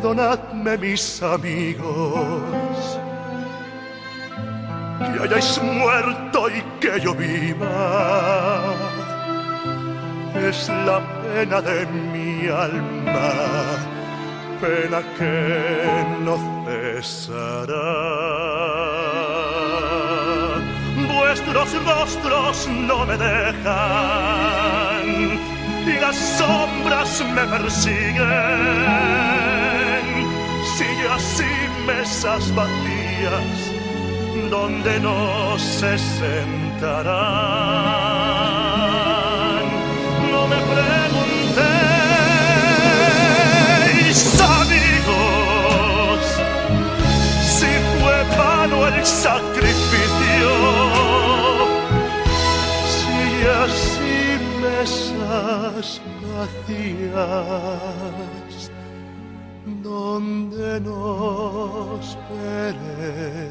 perdonadme, mis amigos, que hayáis muerto y que yo viva. Es la pena de mi alma, pena que no cesará. Vuestros rostros no me dejan y las sombras me persiguen. Sigue así mesas vacías donde no se sentarán. No me preguntéis, amigos, si fue vano el sacrificio, si así mesas vacías donde nos veremos.